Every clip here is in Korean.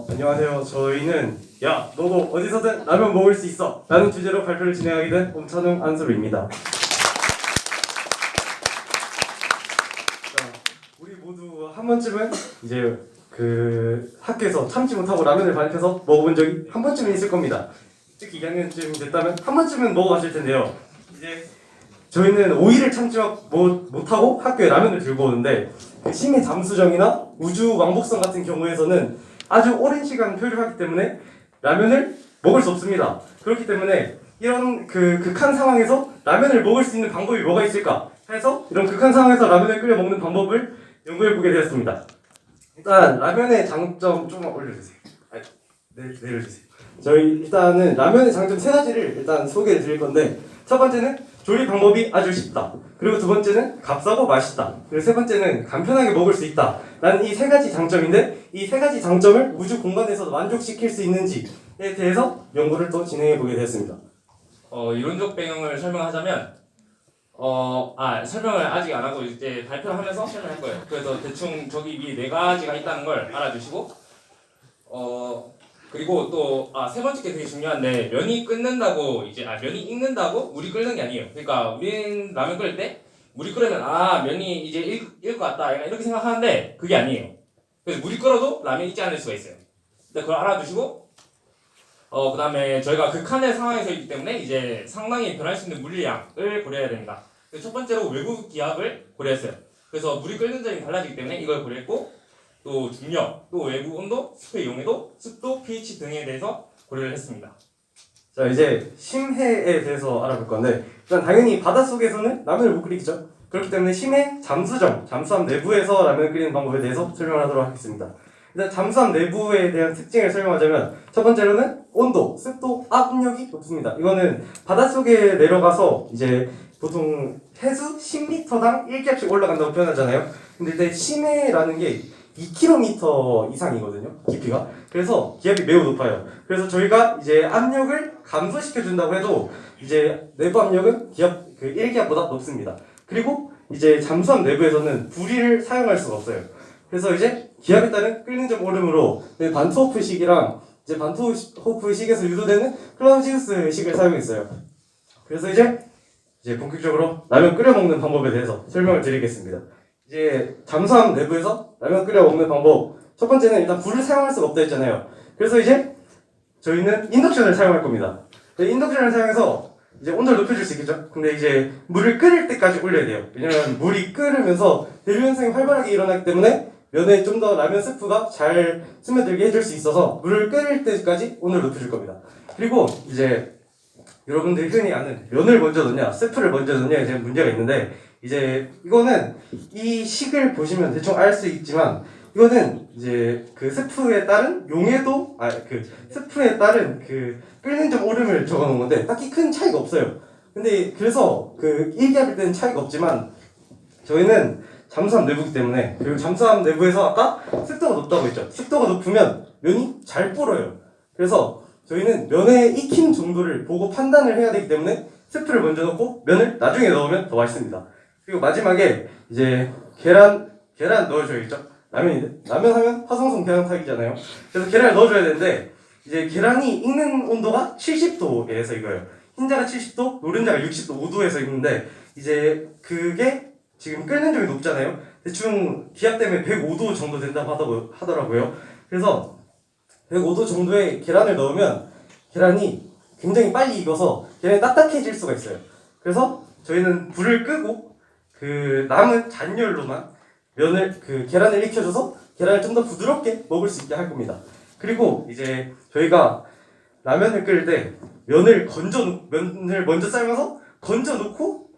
안녕하세요. 저희는 야 너도 어디서든 라면 먹을 수 있어 라는 주제로 발표를 진행하게 된 옴찬웅 안수루입니다. 우리 모두 한 번쯤은 이제 그 학교에서 참지 못하고 라면을 반입해서 먹어본 적이 한 번쯤은 있을 겁니다. 특히 2학년쯤 됐다면 한 번쯤은 먹어봤을 텐데요. 이제 저희는 오이를 참지 못하고 학교에 라면을 들고 오는데 그 심해 잠수정이나 우주 왕복선 같은 경우에서는 아주 오랜 시간 표류하기 때문에 라면을 먹을 수 없습니다. 그렇기 때문에 이런 극한 상황에서 라면을 먹을 수 있는 방법이 뭐가 있을까 해서 이런 극한 상황에서 라면을 끓여 먹는 방법을 연구해보게 되었습니다. 일단 라면의 장점 조금만 올려주세요. 내려주세요. 저희 일단은 라면의 장점 3가지를 일단 소개해 드릴 건데, 첫 번째는 조리 방법이 아주 쉽다. 그리고 두 번째는 값싸고 맛있다. 그리고 세 번째는 간편하게 먹을 수 있다. 라는 이 3가지 장점인데, 이 3가지 장점을 우주 공간에서 만족시킬 수 있는지에 대해서 연구를 또 진행해 보게 되었습니다. 이론적 배경을 설명하자면 설명을 아직 안 하고 이제 발표를 하면서 설명할 거예요. 그래서 대충 저기 위에 4가지가 있다는 걸 알아주시고 그리고 또 세 번째 게 되게 중요한데, 면이 끓는다고 면이 익는다고 물이 끓는 게 아니에요. 그러니까 우린 라면 끓일 때 물이 끓으면 면이 이제 익을 것 같다 이렇게 생각하는데 그게 아니에요. 그래서 물이 끓어도 라면이 익지 않을 수가 있어요. 근데 그걸 알아두시고 그 다음에 저희가 극한의 상황에서 있기 때문에 이제 상당히 변할 수 있는 물리량을 고려해야 됩니다. 첫 번째로 외부 기압을 고려했어요. 그래서 물이 끓는 점이 달라지기 때문에 이걸 고려했고, 또 중력, 또 외부 온도, 습도의 용해도, 습도, pH 등에 대해서 고려를 했습니다. 자, 이제 심해에 대해서 알아볼 건데, 일단 당연히 바닷속에서는 라면을 못 끓이겠죠. 그렇기 때문에 심해 잠수함 내부에서 라면을 끓이는 방법에 대해서 설명을 하도록 하겠습니다. 일단 잠수함 내부에 대한 특징을 설명하자면, 첫 번째로는 온도, 습도, 압력이 높습니다. 이거는 바닷속에 내려가서 이제 보통 해수 10m당 1기압씩 올라간다고 표현하잖아요. 근데 일단 심해라는 게 2km 이상이거든요, 깊이가. 그래서 기압이 매우 높아요. 그래서 저희가 이제 압력을 감소시켜 준다고 해도 이제 내부 압력은 기압 1기압보다 높습니다. 그리고 이제 잠수함 내부에서는 불을 사용할 수가 없어요. 그래서 이제 기압에 따른 끓는 점 오름으로 반트호프식이랑 이제 반트호프식에서 유도되는 클라우지우스식을 사용했어요. 그래서 이제 본격적으로 라면 끓여 먹는 방법에 대해서 설명을 드리겠습니다. 이제 잠수함 내부에서 라면 끓여 먹는 방법, 첫 번째는 일단 불을 사용할 수가 없다 했잖아요. 그래서 이제 저희는 인덕션을 사용할 겁니다. 인덕션을 사용해서 이제 온도를 높여줄 수 있겠죠. 근데 이제 물을 끓일 때까지 올려야 돼요. 왜냐면 물이 끓으면서 대류 현상이 활발하게 일어나기 때문에 면에 좀 더 라면 스프가 잘 스며들게 해줄 수 있어서 물을 끓일 때까지 온도를 높여줄 겁니다. 그리고 이제 여러분들이 흔히 아는 면을 먼저 넣냐 스프를 먼저 넣냐에 대한 문제가 있는데, 이제 이거는 이 식을 보시면 대충 알 수 있지만, 이거는 이제 그 스프에 따른 용해도 스프에 따른 끓는 점 오름을 적어 놓은 건데 딱히 큰 차이가 없어요. 근데 그래서 1기압일 때는 차이가 없지만, 저희는 잠수함 내부이기 때문에, 그리고 잠수함 내부에서 아까 습도가 높다고 했죠. 습도가 높으면 면이 잘 불어요. 그래서 저희는 면의 익힘 정도를 보고 판단을 해야 되기 때문에 스프를 먼저 넣고 면을 나중에 넣으면 더 맛있습니다. 그리고 마지막에 이제 계란 넣어줘야겠죠. 라면 하면 화성송 계란탕이잖아요. 그래서 계란을 넣어줘야 되는데, 이제 계란이 익는 온도가 70도에서 익어요. 흰자가 70도, 노른자가 60도, 5도에서 익는데, 이제 그게 지금 끓는 점이 높잖아요. 대충 기압 때문에 105도 정도 된다고 하더라고요. 그래서 105도 정도의 계란을 넣으면 계란이 굉장히 빨리 익어서 계란이 딱딱해질 수가 있어요. 그래서 저희는 불을 끄고 남은 잔열로만 계란을 익혀줘서 계란을 좀 더 부드럽게 먹을 수 있게 할 겁니다. 그리고 이제 저희가 라면을 끓일 때 면을 먼저 삶아서 건져 놓고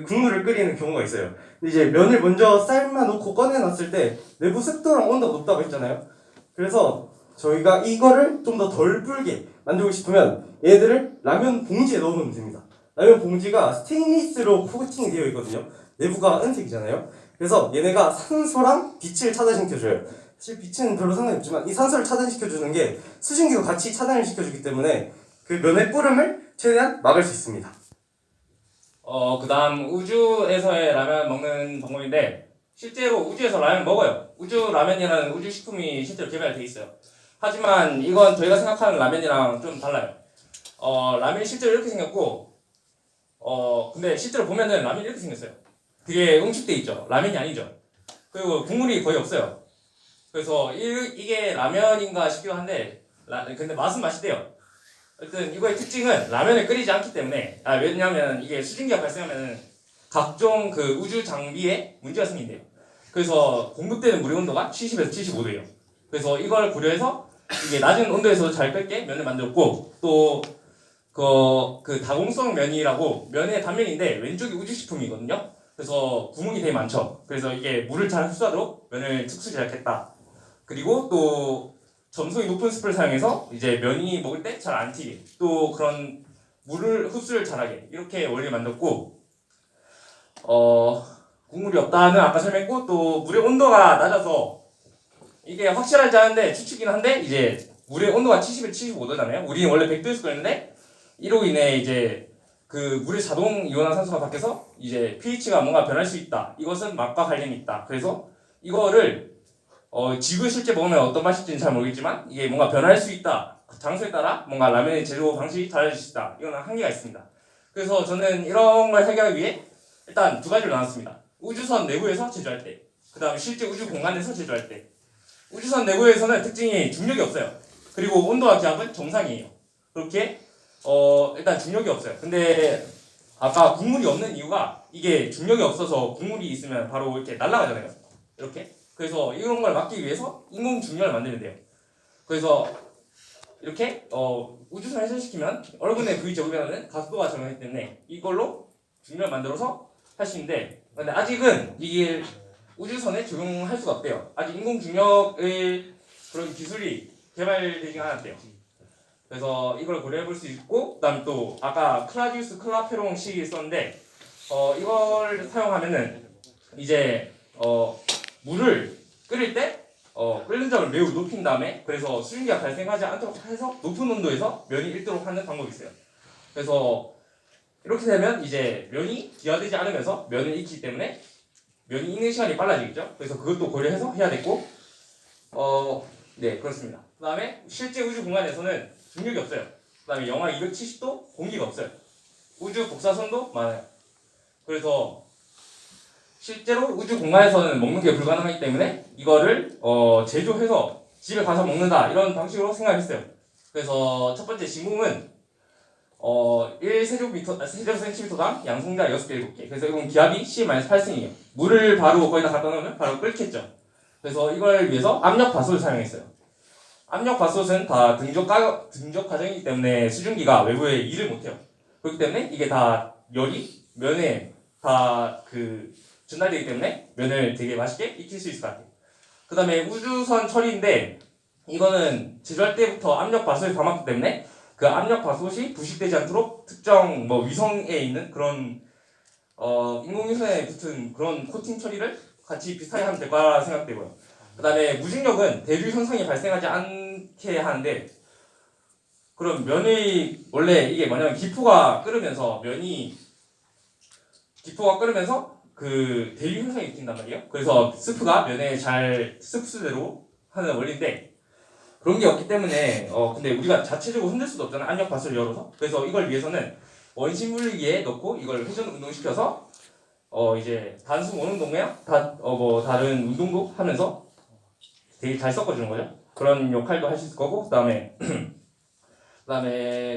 국물을 끓이는 경우가 있어요. 근데 이제 면을 먼저 삶아 놓고 꺼내놨을 때 내부 습도랑 온도가 높다고 했잖아요. 그래서 저희가 이거를 좀 더 덜 불게 만들고 싶으면 얘들을 라면 봉지에 넣으면 됩니다. 라면 봉지가 스테인리스로 코팅이 되어 있거든요. 내부가 은색이잖아요. 그래서 얘네가 산소랑 빛을 차단시켜줘요. 사실 빛은 별로 상관이 없지만 이 산소를 차단시켜주는 게 수증기가 같이 차단을 시켜주기 때문에 그 면의 불음을 최대한 막을 수 있습니다. 그다음 우주에서의 라면 먹는 방법인데 실제로 우주에서 라면 먹어요. 우주 라면이라는 우주 식품이 실제로 개발돼 있어요. 하지만 이건 저희가 생각하는 라면이랑 좀 달라요. 라면이 실제로 이렇게 생겼고 근데 실제로 보면은 라면이 이렇게 생겼어요. 되게 응축돼 있죠. 라면이 아니죠. 그리고 국물이 거의 없어요. 그래서 이게 라면인가 싶기도 한데 근데 맛은 맛있대요. 어쨌든 이거의 특징은 라면을 끓이지 않기 때문에 왜냐하면 이게 수증기가 발생하면 각종 그 우주 장비에 문제가 생긴대요. 그래서 공급되는 물의 온도가 70에서 75도예요. 그래서 이걸 고려해서 이게 낮은 온도에서도 잘 끓게 면을 만들었고 또 그 다공성 면이라고 면의 단면인데 왼쪽이 우주식품이거든요. 그래서 구멍이 되게 많죠. 그래서 이게 물을 잘 흡수하도록 면을 특수 제작했다. 그리고 또 점성이 높은 습을 사용해서 이제 면이 먹을 때 잘 안 튀게 또 그런 물을 흡수를 잘하게 이렇게 원리를 만들었고 국물이 없다는 아까 설명했고 또 물의 온도가 낮아서 이게 확실하지 않은데 추측이긴 한데 이제 물의 온도가 70에서 75도잖아요. 우리는 원래 100도에서 끓는데 이로 인해 이제 그 물의 자동 이온화산소가 바뀌어서 이제 pH가 뭔가 변할 수 있다. 이것은 맛과 관련이 있다. 그래서 이거를 지구 실제 먹으면 어떤 맛일지는 잘 모르겠지만 이게 뭔가 변할 수 있다. 장소에 따라 뭔가 라면의 제조 방식이 달라질 수 있다. 이거는 한계가 있습니다. 그래서 저는 이런 걸 해결하기 위해 일단 두 가지로 나눴습니다. 우주선 내부에서 제조할 때, 그 다음에 실제 우주 공간에서 제조할 때. 우주선 내부에서는 특징이 중력이 없어요. 그리고 온도와 기압은 정상이에요. 그렇게 일단 중력이 없어요. 근데 아까 국물이 없는 이유가 이게 중력이 없어서 국물이 있으면 바로 이렇게 날아가잖아요. 이렇게. 그래서 이런 걸 막기 위해서 인공 중력을 만들면 돼요. 그래서 이렇게 우주선 회전시키면 얼굴의 V 제곱이라는 각도가 정해지기 때문에 이걸로 중력을 만들어서 할 수 있는데 근데 아직은 이게 우주선에 적용할 수가 없대요. 아직 인공 중력의 그런 기술이 개발되지 않았대요. 그래서 이걸 고려해 볼 수 있고 그다음 또 아까 클라디우스 클라페롱식이 있었는데 이걸 사용하면은 이제 물을 끓일 때 끓는 점을 매우 높인 다음에 그래서 수증기가 발생하지 않도록 해서 높은 온도에서 면이 익도록 하는 방법이 있어요. 그래서 이렇게 되면 이제 면이 기화되지 않으면서 면을 익히기 때문에 면이 익는 시간이 빨라지겠죠. 그래서 그것도 고려해서 해야 됐고 네 그렇습니다. 그 다음에 실제 우주 공간에서는 중력이 없어요. 그 다음에 영하 270도 공기가 없어요. 우주 복사선도 많아요. 그래서 실제로 우주 공간에서는 먹는 게 불가능하기 때문에 이거를 제조해서 집에 가서 먹는다 이런 방식으로 생각했어요. 그래서 첫 번째 진공은 1세제곱센티미터당 양성자 6개, 7개. 그래서 이건 기압이 C-8승이에요. 물을 바로 거기다 갖다 넣으면 바로 끓겠죠. 그래서 이걸 위해서 압력밥솥을 사용했어요. 압력밥솥은 다 등적 과정이기 때문에 수증기가 외부에 일을 못해요. 그렇기 때문에 이게 다 열이 면에 다 전달되기 때문에 면을 되게 맛있게 익힐 수 있을 것 같아요. 그 다음에 우주선 처리인데 이거는 제조할 때부터 압력밥솥을 담았기 때문에 그 압력밥솥이 부식되지 않도록 특정 위성에 있는 그런 인공위성에 붙은 그런 코팅 처리를 같이 비슷하게 하면 될 거라 생각되고요. 그 다음에 무중력은 대류 현상이 발생하지 않게 하는데 그럼 면이 원래 이게 뭐냐면 기포가 끓으면서 그 대류 현상이 일으킨단 말이에요. 그래서 스프가 면에 잘 습수대로 하는 원리인데 그런 게 없기 때문에 근데 우리가 자체적으로 흔들 수도 없잖아. 압력밥솥을 열어서. 그래서 이걸 위해서는 원심 분리기에 넣고 이걸 회전 운동시켜서 이제 단순 원운동이야 다른 운동도 하면서 되게 잘 섞어주는 거죠. 그런 역할도 할 수 있을 거고 그다음에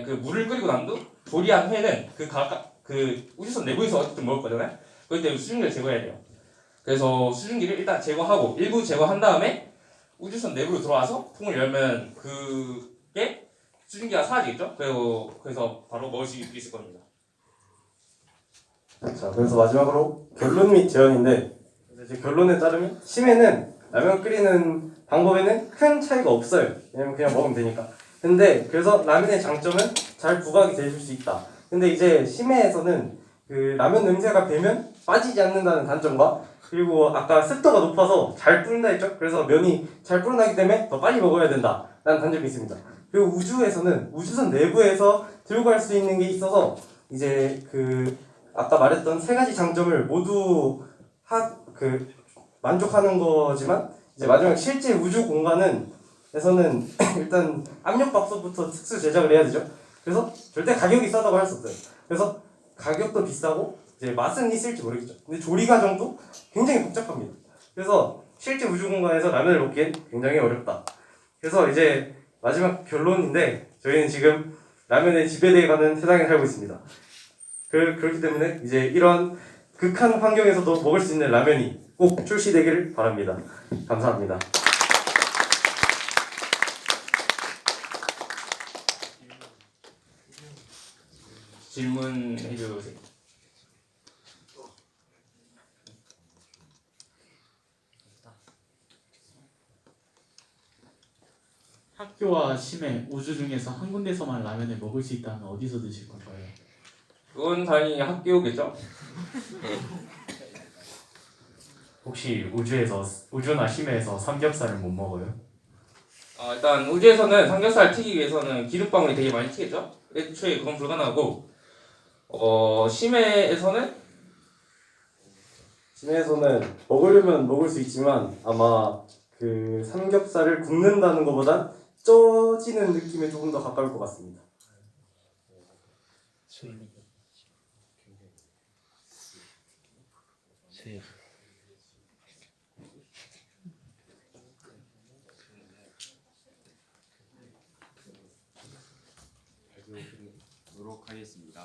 그 물을 끓이고 난 후 조리한 회는 그 우주선 내부에서 어쨌든 먹을 거잖아요. 그럴 때 수증기를 제거해야 돼요. 그래서 수증기를 일단 제거하고 일부 제거한 다음에 우주선 내부로 들어와서 통을 열면 그게 수증기가 사라지겠죠. 그래서 바로 먹을 수 있을 겁니다. 자, 그래서 마지막으로 결론 및 제언인데 이제 결론에 따르면 심해는 라면 끓이는 방법에는 큰 차이가 없어요. 왜냐면 그냥 먹으면 되니까. 근데 그래서 라면의 장점은 잘 부각이 되실 수 있다. 근데 이제 심해에서는 그 라면 냄새가 배면 빠지지 않는다는 단점과 그리고 아까 습도가 높아서 잘 불는다 했죠? 그래서 면이 잘 불어나기 때문에 더 빨리 먹어야 된다라는 단점이 있습니다. 그리고 우주에서는 우주선 내부에서 들고 갈 수 있는 게 있어서 이제 그 아까 말했던 세 가지 장점을 모두 만족하는 거지만 이제 마지막 실제 우주 공간에서는 일단 압력밥솥부터 특수 제작을 해야 되죠. 그래서 절대 가격이 싸다고 할 수 없어요. 그래서 가격도 비싸고 이제 맛은 있을지 모르겠죠. 근데 조리 과정도 굉장히 복잡합니다. 그래서 실제 우주 공간에서 라면을 먹기엔 굉장히 어렵다. 그래서 이제 마지막 결론인데 저희는 지금 라면에 지배되어가는 세상에 살고 있습니다. 그렇기 때문에 이제 이런 극한 환경에서도 먹을 수 있는 라면이 꼭 출시되기를 바랍니다. 감사합니다. 질문해 주세요. 학교와 심해, 우주 중에서 한 군데서만 라면을 먹을 수 있다면 어디서 드실 건가요? 그건 당연히 학교겠죠. 혹시 우주나 심해에서 삼겹살을 못 먹어요? 일단 우주에서는 삼겹살 튀기기 위해서는 기름방울이 되게 많이 튀겠죠. 애초에 그건 불가능하고 심해에서는 먹으려면 먹을 수 있지만 아마 그 삼겹살을 굽는다는 것보다 쪄지는 느낌에 조금 더 가까울 것 같습니다. 발표드리도록 하겠습니다.